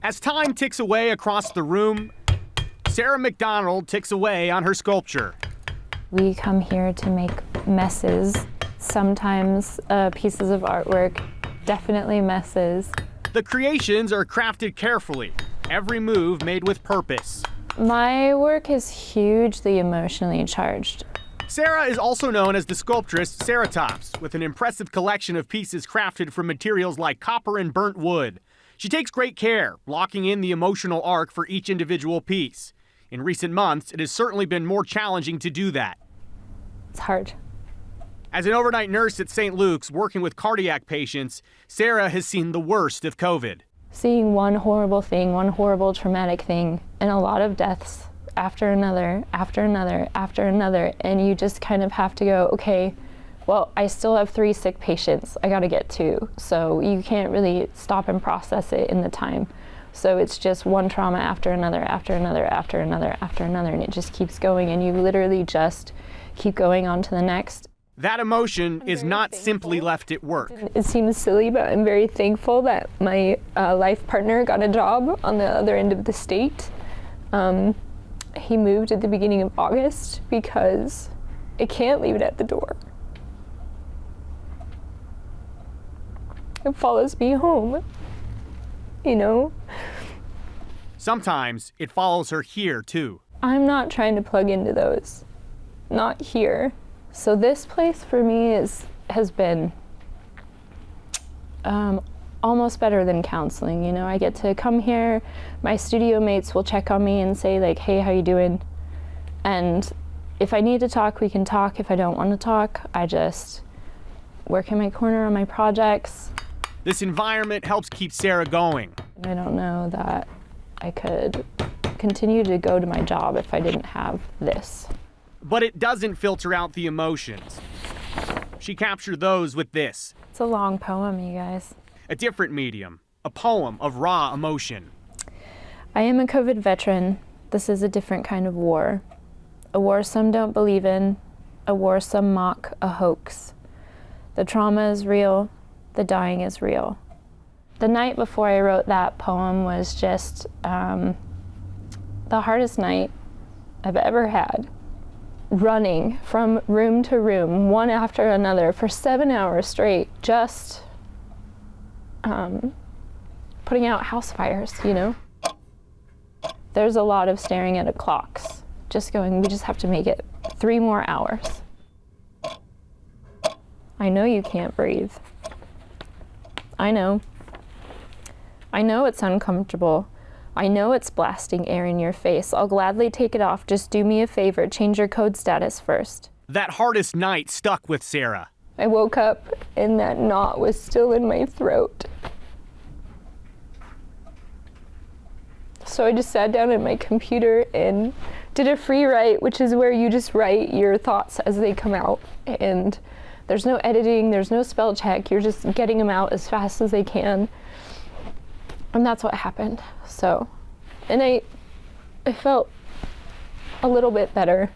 As time ticks away across the room, Sarah McDonald ticks away on her sculpture. We come here to make messes, sometimes pieces of artwork, definitely messes. The creations are crafted carefully, every move made with purpose. My work is hugely emotionally charged. Sarah is also known as the sculptress Ceratops, with an impressive collection of pieces crafted from materials like copper and burnt wood. She takes great care, locking in the emotional arc for each individual piece. In recent months, it has certainly been more challenging to do that. It's hard. As an overnight nurse at St. Luke's working with cardiac patients, Sarah has seen the worst of COVID. Seeing one horrible thing, one horrible traumatic thing, and a lot of deaths after another, after another, after another, and you just kind of have to go, okay, well, I still have 3 sick patients I gotta get to, so you can't really stop and process it in the time. So it's just one trauma after another, after another, after another, after another, and it just keeps going, and you literally just keep going on to the next. That emotion is not simply left at work. It seems silly, but I'm very thankful that my life partner got a job on the other end of the state. He moved at the beginning of August because I can't leave it at the door. It follows me home, you know? Sometimes it follows her here, too. I'm not trying to plug into those, not here. So this place for me has been almost better than counseling. You know, I get to come here, my studio mates will check on me and say like, hey, how you doing? And if I need to talk, we can talk. If I don't want to talk, I just work in my corner on my projects. This environment helps keep Sarah going. I don't know that I could continue to go to my job if I didn't have this. But it doesn't filter out the emotions. She captured those with this. It's a long poem, you guys. A different medium, a poem of raw emotion. I am a COVID veteran. This is a different kind of war. A war some don't believe in, a war some mock, a hoax. The trauma is real, the dying is real. The night before I wrote that poem was just the hardest night I've ever had. Running from room to room, one after another, for 7 hours straight, just putting out house fires, you know? There's a lot of staring at clocks, just going, we just have to make it 3 more hours. I know you can't breathe. I know. I know it's uncomfortable. I know it's blasting air in your face. I'll gladly take it off. Just do me a favor, change your code status first. That hardest night stuck with Sarah. I woke up and that knot was still in my throat. So I just sat down at my computer and did a free write, which is where you just write your thoughts as they come out. And there's no editing, there's no spell check. You're just getting them out as fast as they can. And that's what happened. So, and I felt a little bit better.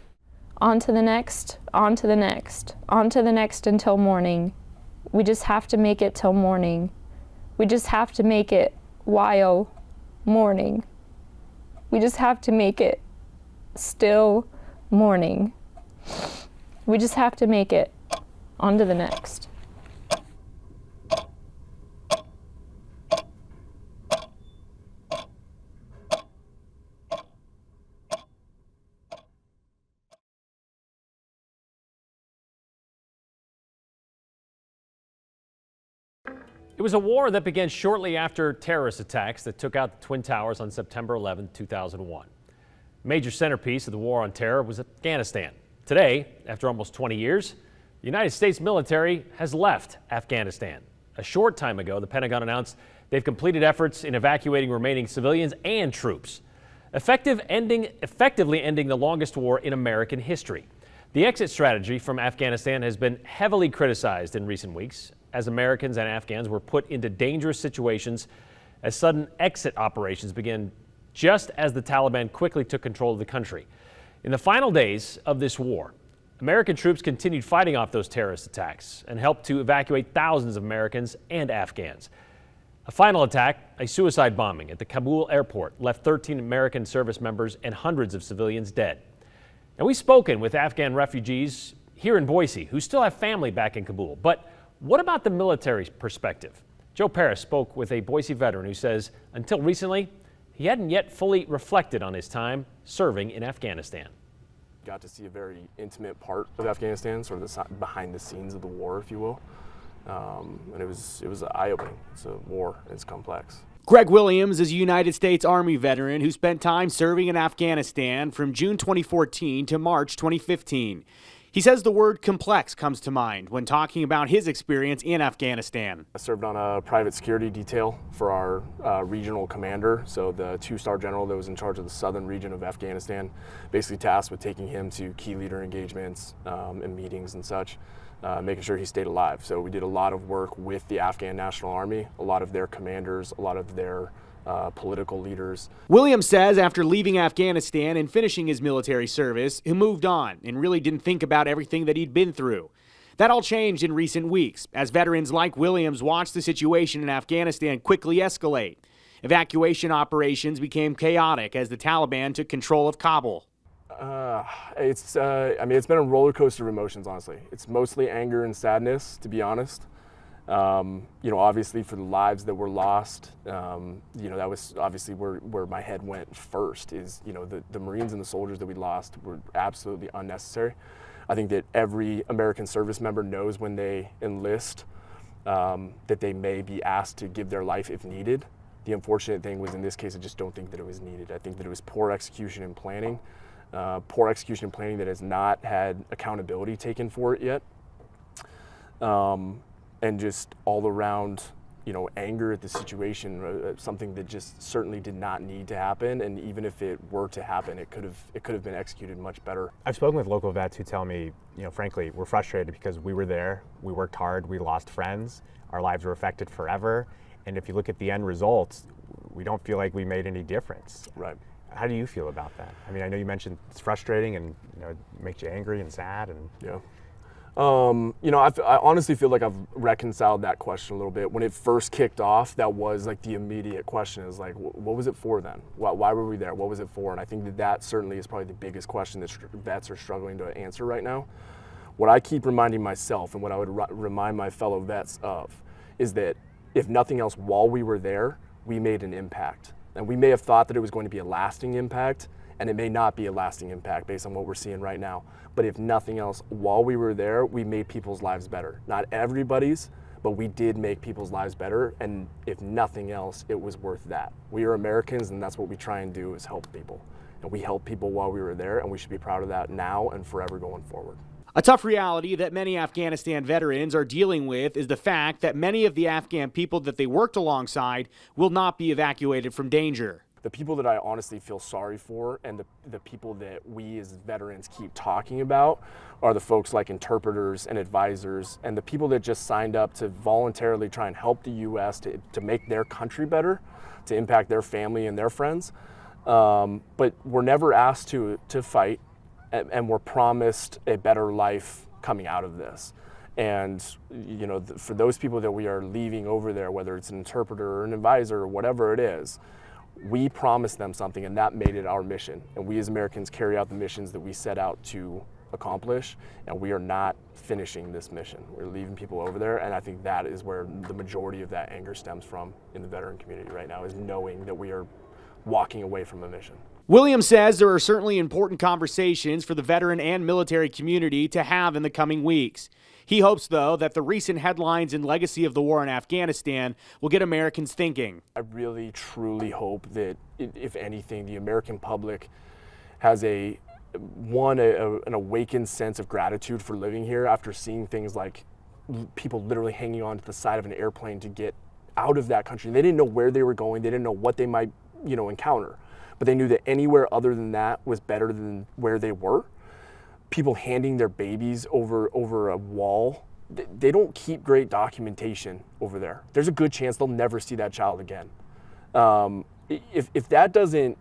On to the next, on to the next, on to the next until morning. We just have to make it till morning. We just have to make it while morning. We just have to make it still morning. We just have to make it on to the next. It was a war that began shortly after terrorist attacks that took out the Twin Towers on September 11, 2001. A major centerpiece of the war on terror was Afghanistan. Today, after almost 20 years, the United States military has left Afghanistan. A short time ago, the Pentagon announced they've completed efforts in evacuating remaining civilians and troops, effectively ending the longest war in American history. The exit strategy from Afghanistan has been heavily criticized in recent weeks, as Americans and Afghans were put into dangerous situations as sudden exit operations began just as the Taliban quickly took control of the country. In the final days of this war, American troops continued fighting off those terrorist attacks and helped to evacuate thousands of Americans and Afghans. A final attack, a suicide bombing at the Kabul airport, left 13 American service members and hundreds of civilians dead. And we've spoken with Afghan refugees here in Boise who still have family back in Kabul. But what about the military perspective? Joe Parris spoke with a Boise veteran who says until recently, he hadn't yet fully reflected on his time serving in Afghanistan. Got to see a very intimate part of Afghanistan, sort of the behind the scenes of the war, if you will. And it was eye-opening. It's a war, it's complex. Greg Williams is a United States Army veteran who spent time serving in Afghanistan from June 2014 to March 2015. He says the word complex comes to mind when talking about his experience in Afghanistan. I served on a private security detail for our regional commander, so the two-star general that was in charge of the southern region of Afghanistan, basically tasked with taking him to key leader engagements and meetings and such, making sure he stayed alive. So we did a lot of work with the Afghan National Army, a lot of their commanders, a lot of their political leaders. Williams says after leaving Afghanistan and finishing his military service, he moved on and really didn't think about everything that he'd been through. That all changed in recent weeks as veterans like Williams watched the situation in Afghanistan quickly escalate. Evacuation operations became chaotic as the Taliban took control of Kabul. It's been a roller coaster of emotions, honestly. It's mostly anger and sadness, to be honest. Obviously for the lives that were lost, that was obviously where my head went first is, the Marines and the soldiers that we lost were absolutely unnecessary. I think that every American service member knows when they enlist that they may be asked to give their life if needed. The unfortunate thing was in this case, I just don't think that it was needed. I think that it was poor execution and planning that has not had accountability taken for it yet. And just all around, anger at the situation, something that just certainly did not need to happen. And even if it were to happen, it could have been executed much better. I've spoken with local vets who tell me, frankly, we're frustrated because we were there, we worked hard, we lost friends, our lives were affected forever. And if you look at the end results, we don't feel like we made any difference. Right. How do you feel about that? I mean, I know you mentioned it's frustrating and it makes you angry and sad. And yeah. I honestly feel like I've reconciled that question a little bit. When it first kicked off, that was like the immediate question is like, what was it for then? Why were we there? What was it for? And I think that certainly is probably the biggest question that vets are struggling to answer right now. What I keep reminding myself and what I would remind my fellow vets of is that if nothing else, while we were there, we made an impact. And we may have thought that it was going to be a lasting impact, and it may not be a lasting impact based on what we're seeing right now. But if nothing else, while we were there, we made people's lives better. Not everybody's, but we did make people's lives better. And if nothing else, it was worth that. We are Americans, and that's what we try and do is help people. And we helped people while we were there, and we should be proud of that now and forever going forward. A tough reality that many Afghanistan veterans are dealing with is the fact that many of the Afghan people that they worked alongside will not be evacuated from danger. The people that I honestly feel sorry for and the people that we as veterans keep talking about are the folks like interpreters and advisors and the people that just signed up to voluntarily try and help the U.S. to make their country better, to impact their family and their friends. But we're never asked to fight, and we're promised a better life coming out of this. And for those people that we are leaving over there, whether it's an interpreter or an advisor or whatever it is, we promised them something, and that made it our mission. And we as Americans carry out the missions that we set out to accomplish, and we are not finishing this mission. We're leaving people over there, and I think that is where the majority of that anger stems from in the veteran community right now, is knowing that we are walking away from a mission. Williams says there are certainly important conversations for the veteran and military community to have in the coming weeks. He hopes, though, that the recent headlines and legacy of the war in Afghanistan will get Americans thinking. I really, truly hope that, if anything, the American public has an awakened sense of gratitude for living here after seeing things like people literally hanging on to the side of an airplane to get out of that country. They didn't know where they were going. They didn't know what they might, encounter. But they knew that anywhere other than that was better than where they were. People handing their babies over a wall, they don't keep great documentation over there. There's a good chance they'll never see that child again. If that doesn't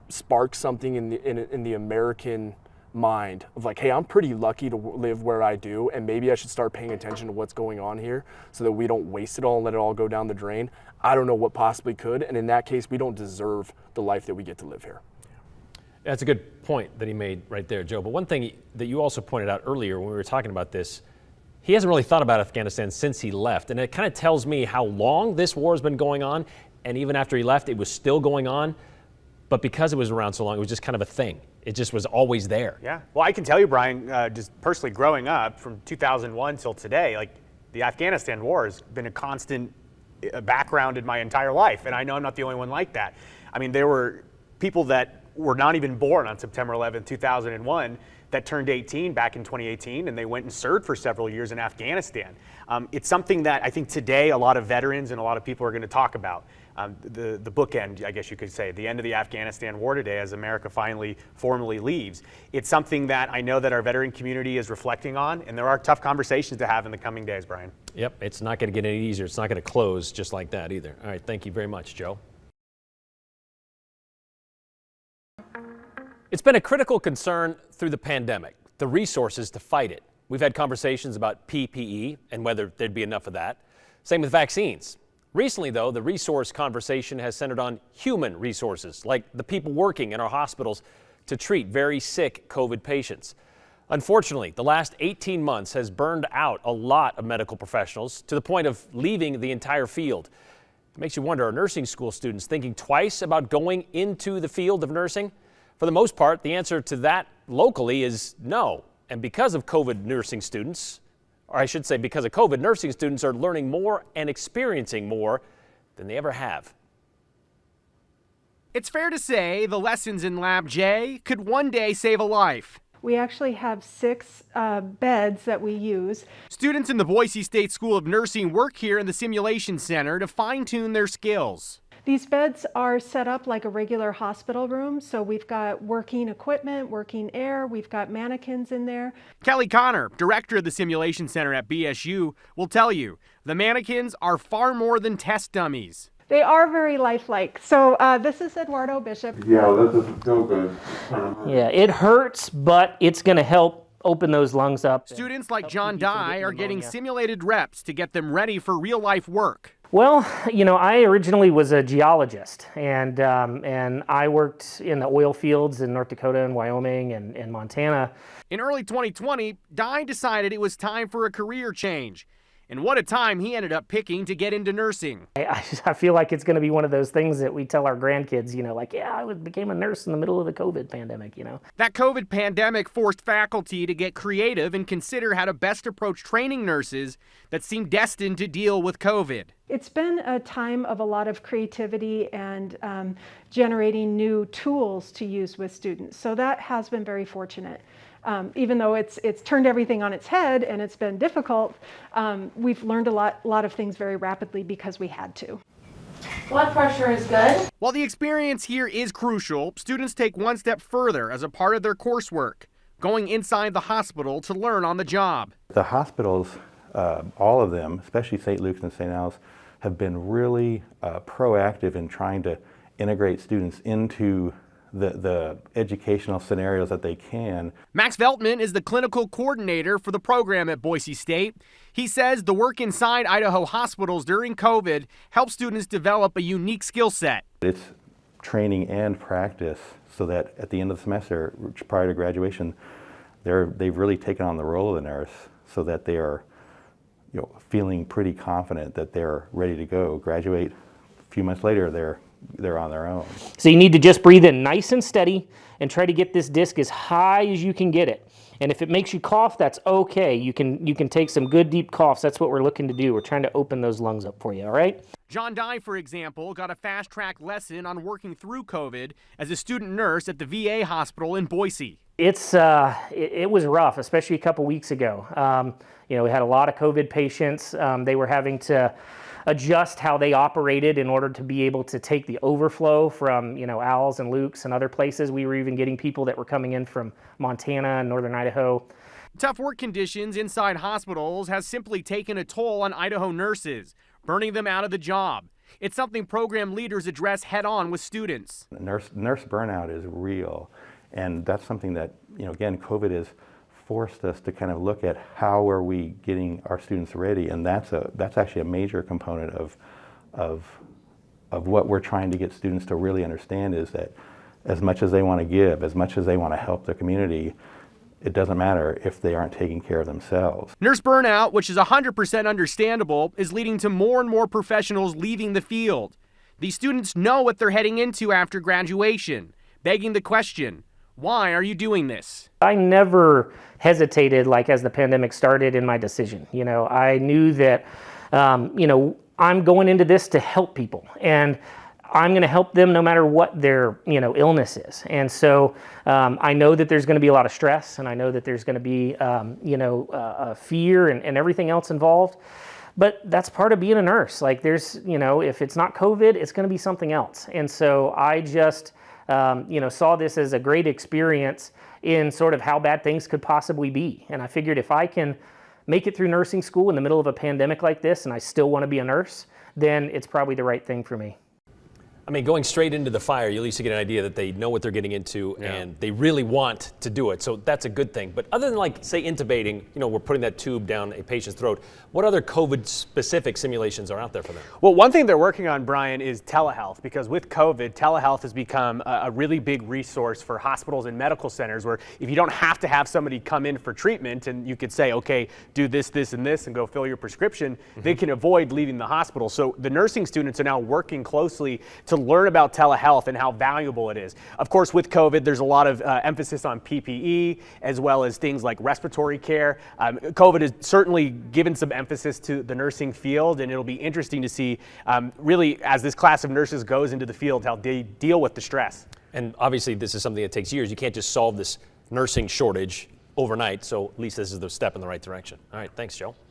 spark something in the American mind of like, hey, I'm pretty lucky to live where I do, and maybe I should start paying attention to what's going on here so that we don't waste it all and let it all go down the drain. I don't know what possibly could, and in that case, we don't deserve the life that we get to live here. That's a good point that he made right there, Joe. But one thing that you also pointed out earlier when we were talking about this, he hasn't really thought about Afghanistan since he left. And it kind of tells me how long this war has been going on. And even after he left, it was still going on. But because it was around so long, it was just kind of a thing. It just was always there. Yeah. Well, I can tell you, Brian, just personally growing up from 2001 till today, like the Afghanistan war has been a constant background in my entire life. And I know I'm not the only one like that. I mean, there were people that were not even born on September 11, 2001 that turned 18 back in 2018, and they went and served for several years in Afghanistan. It's something that I think today a lot of veterans and a lot of people are going to talk about. The bookend, I guess you could say, the end of the Afghanistan war today as America finally formally leaves. It's something that I know that our veteran community is reflecting on, and there are tough conversations to have in the coming days, Brian. Yep, it's not going to get any easier. It's not going to close just like that either. All right, thank you very much, Joe. It's been a critical concern through the pandemic, the resources to fight it. We've had conversations about PPE and whether there'd be enough of that. Same with vaccines. Recently, though, the resource conversation has centered on human resources, like the people working in our hospitals to treat very sick COVID patients. Unfortunately, the last 18 months has burned out a lot of medical professionals to the point of leaving the entire field. It makes you wonder, are nursing school students thinking twice about going into the field of nursing? For the most part, the answer to that locally is no. And because of COVID, nursing students, or I should say because of COVID, nursing students are learning more and experiencing more than they ever have. It's fair to say the lessons in Lab J could one day save a life. We actually have 6 beds that we use. Students in the Boise State School of Nursing work here in the simulation center to fine-tune their skills. These beds are set up like a regular hospital room, so we've got working equipment, working air, we've got mannequins in there. Kelly Connor, director of the simulation center at BSU, will tell you the mannequins are far more than test dummies. They are very lifelike. So this is Eduardo Bishop. Yeah, well, that doesn't feel good. Yeah, it hurts, but it's going to help open those lungs up. Students like John Dye are getting simulated reps to get them ready for real-life work. Well, you know, I originally was a geologist, and I worked in the oil fields in North Dakota and Wyoming and Montana. In early 2020, Dye decided it was time for a career change. And what a time he ended up picking to get into nursing. I feel like it's going to be one of those things that we tell our grandkids, you know, like, yeah, I became a nurse in the middle of the COVID pandemic, you know. That COVID pandemic forced faculty to get creative and consider how to best approach training nurses that seem destined to deal with COVID. It's been a time of a lot of creativity and generating new tools to use with students. So that has been very fortunate. Even though it's turned everything on its head and it's been difficult, we've learned a lot of things very rapidly because we had to. Blood pressure is good. While the experience here is crucial, students take one step further as a part of their coursework, going inside the hospital to learn on the job. The hospitals, all of them, especially St. Luke's and St. Al's, have been really proactive in trying to integrate students into the educational scenarios that they can. Max Veltman is the clinical coordinator for the program at Boise State. He says the work inside Idaho hospitals during COVID helps students develop a unique skill set. It's training and practice so that at the end of the semester, prior to graduation, they've really taken on the role of the nurse so that they are, you know, feeling pretty confident that they're ready to go. Graduate a few months later, they're on their own. So you need to just breathe in nice and steady and try to get this disc as high as you can get it. And if it makes you cough, that's okay. You can take some good deep coughs. That's what we're looking to do. We're trying to open those lungs up for you, all right? John Dye, for example, got a fast-track lesson on working through COVID as a student nurse at the VA hospital in Boise. It was rough, especially a couple weeks ago. You know, we had a lot of COVID patients. They were having to adjust how they operated in order to be able to take the overflow from, you know, Al's and Luke's and other places. We were even getting people that were coming in from Montana and northern Idaho. Tough work conditions inside hospitals has simply taken a toll on Idaho nurses, burning them out of the job. It's something program leaders address head-on with students. Nurse burnout is real, And that's something that, again, COVID has forced us to kind of look at how are we getting our students ready, and that's actually a major component of what we're trying to get students to really understand, is that as much as they want to give, as much as they want to help the community, it doesn't matter if they aren't taking care of themselves. Nurse burnout, which is 100% understandable, is leading to more and more professionals leaving the field. These students know what they're heading into after graduation, begging the question, why are you doing this? I never hesitated, like, as the pandemic started, in my decision. I knew that, I'm going into this to help people, and I'm going to help them no matter what their, illness is. And so I know that there's going to be a lot of stress, and I know that there's going to be, fear and everything else involved. But that's part of being a nurse. Like, there's, if it's not COVID, it's going to be something else. And so I just, saw this as a great experience in sort of how bad things could possibly be. And I figured if I can make it through nursing school in the middle of a pandemic like this, and I still want to be a nurse, then it's probably the right thing for me. I mean, going straight into the fire, you at least get an idea that they know what they're getting into, and they really want to do it. So that's a good thing. But other than, like, say, intubating, we're putting that tube down a patient's throat, what other COVID-specific simulations are out there for them? Well, one thing they're working on, Brian, is telehealth, because with COVID, telehealth has become a really big resource for hospitals and medical centers, where if you don't have to have somebody come in for treatment and you could say, okay, do this, this, and this, and go fill your prescription, they can avoid leaving the hospital. So the nursing students are now working closely to learn about telehealth and how valuable it is. Of course, with COVID, there's a lot of emphasis on PPE, as well as things like respiratory care. COVID has certainly given some emphasis to the nursing field, and it'll be interesting to see really, as this class of nurses goes into the field, how they deal with the stress. And obviously, this is something that takes years. You can't just solve this nursing shortage overnight, so at least this is the step in the right direction. All right, thanks, Joe.